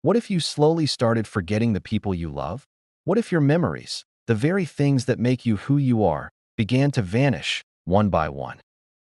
What if you slowly started forgetting the people you love? What if your memories, the very things that make you who you are, began to vanish one by one?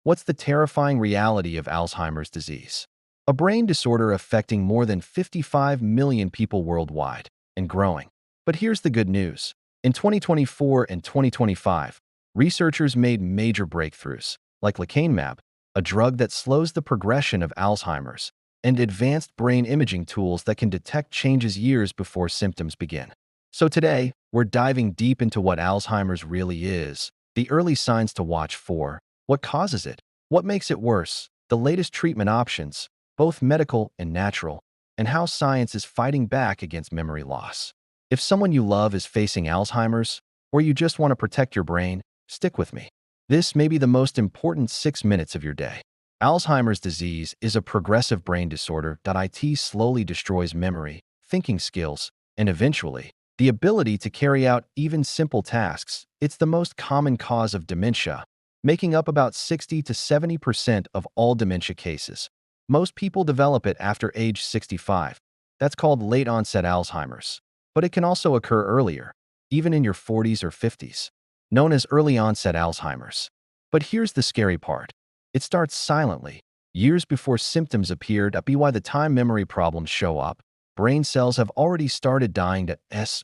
What's the terrifying reality of Alzheimer's disease? A brain disorder affecting more than 55 million people worldwide and growing. But here's the good news. In 2024 and 2025, researchers made major breakthroughs, like lecanemab, a drug that slows the progression of Alzheimer's, and advanced brain imaging tools that can detect changes years before symptoms begin. So today, we're diving deep into what Alzheimer's really is, the early signs to watch for, what causes it, what makes it worse, the latest treatment options, both medical and natural, and how science is fighting back against memory loss. If someone you love is facing Alzheimer's, or you just want to protect your brain, stick with me. This may be the most important 6 minutes of your day. Alzheimer's disease is a progressive brain disorder that slowly destroys memory, thinking skills, and eventually, the ability to carry out even simple tasks. It's the most common cause of dementia, making up about 60 to 70% of all dementia cases. Most people develop it after age 65. That's called late-onset Alzheimer's. But it can also occur earlier, even in your 40s or 50s, known as early-onset Alzheimer's. But here's the scary part. It starts silently, years before symptoms appear. By the time memory problems show up, brain cells have already started dying.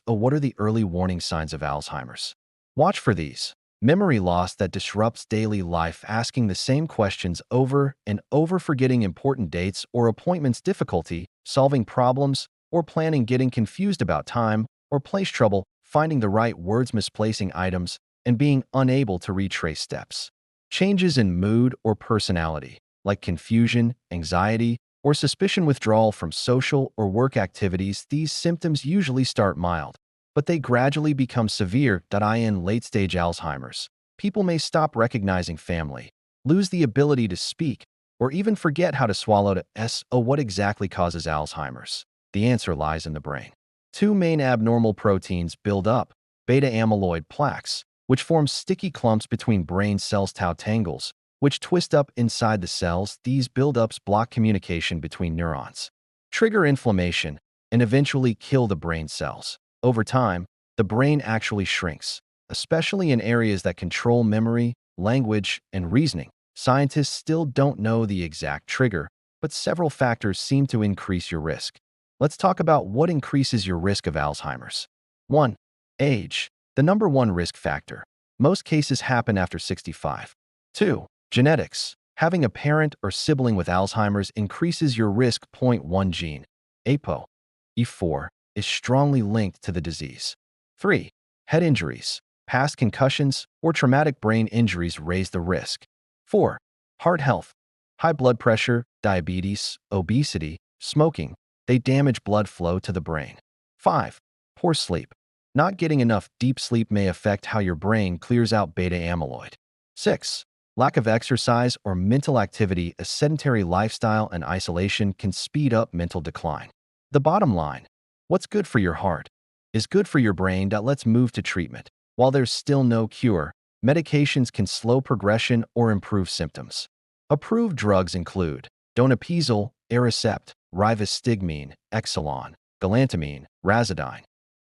What are the early warning signs of Alzheimer's? Watch for these. Memory loss that disrupts daily life, asking the same questions over and over, forgetting important dates or appointments, difficulty solving problems or planning, getting confused about time or place, trouble finding the right words, misplacing items, and being unable to retrace steps. Changes in mood or personality, like confusion, anxiety, or suspicion, withdrawal from social or work activities. These symptoms usually start mild, but they gradually become severe. In late-stage Alzheimer's, people may stop recognizing family, lose the ability to speak, or even forget how to swallow. What exactly causes Alzheimer's? The answer lies in the brain. Two main abnormal proteins build up: beta amyloid plaques, which form sticky clumps between brain cells, tau tangles, which twist up inside the cells. These buildups block communication between neurons, trigger inflammation, and eventually kill the brain cells. Over time, the brain actually shrinks, especially in areas that control memory, language, and reasoning. Scientists still don't know the exact trigger, but several factors seem to increase your risk. Let's talk about what increases your risk of Alzheimer's. 1. Age, the number one risk factor. Most cases happen after 65. 2. Genetics. Having a parent or sibling with Alzheimer's increases your risk. 1 gene, ApoE4, is strongly linked to the disease. 3. Head injuries. Past concussions or traumatic brain injuries raise the risk. 4. Heart health. High blood pressure, diabetes, obesity, smoking. They damage blood flow to the brain. 5. Poor sleep. Not getting enough deep sleep may affect how your brain clears out beta amyloid. 6. Lack of exercise or mental activity. A sedentary lifestyle and isolation can speed up mental decline. The bottom line: what's good for your heart is good for your brain. Let's move to treatment. While there's still no cure, medications can slow progression or improve symptoms. Approved drugs include donepezil, Aricept, rivastigmine, Exelon, galantamine, Razidine.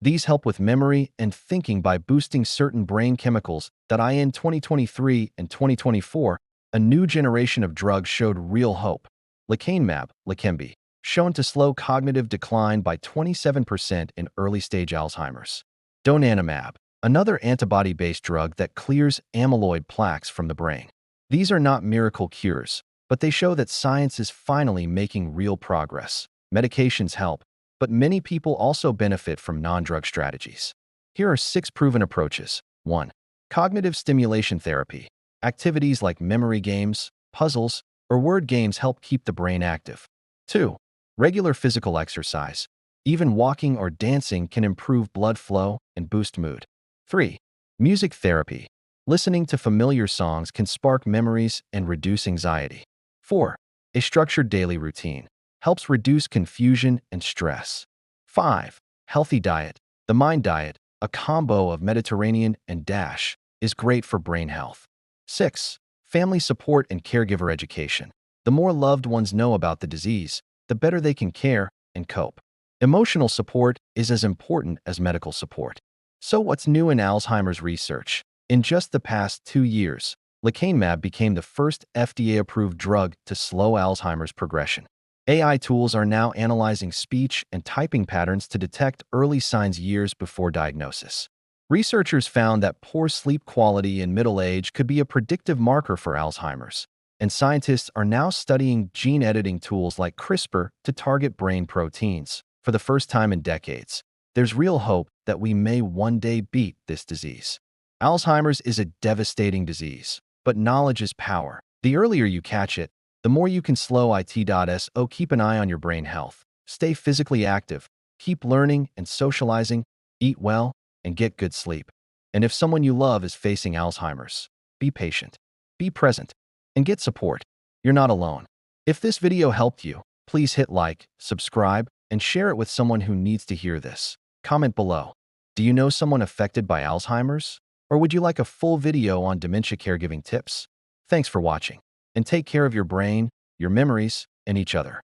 These help with memory and thinking by boosting certain brain chemicals. In 2023 and 2024, a new generation of drugs showed real hope. Lecanemab, Leqembi, shown to slow cognitive decline by 27% in early-stage Alzheimer's. Donanemab, another antibody-based drug that clears amyloid plaques from the brain. These are not miracle cures, but they show that science is finally making real progress. Medications help, but many people also benefit from non-drug strategies. Here are 6 proven approaches. 1. Cognitive stimulation therapy. Activities like memory games, puzzles, or word games help keep the brain active. 2. Regular physical exercise. Even walking or dancing can improve blood flow and boost mood. 3. Music therapy. Listening to familiar songs can spark memories and reduce anxiety. 4. A structured daily routine helps reduce confusion and stress. 5. Healthy diet. The Mind Diet, a combo of Mediterranean and DASH, is great for brain health. 6. Family support and caregiver education. The more loved ones know about the disease, the better they can care and cope. Emotional support is as important as medical support. So what's new in Alzheimer's research? In just the past 2 years, lecanemab became the first FDA-approved drug to slow Alzheimer's progression. AI tools are now analyzing speech and typing patterns to detect early signs years before diagnosis. Researchers found that poor sleep quality in middle age could be a predictive marker for Alzheimer's, and scientists are now studying gene editing tools like CRISPR to target brain proteins. For the first time in decades, there's real hope that we may one day beat this disease. Alzheimer's is a devastating disease, but knowledge is power. The earlier you catch it, the more you can slow it. Keep an eye on your brain health. Stay physically active, keep learning and socializing, eat well, and get good sleep. And if someone you love is facing Alzheimer's, be patient, be present, and get support. You're not alone. If this video helped you, please hit like, subscribe, and share it with someone who needs to hear this. Comment below. Do you know someone affected by Alzheimer's? Or would you like a full video on dementia caregiving tips? Thanks for watching, and take care of your brain, your memories, and each other.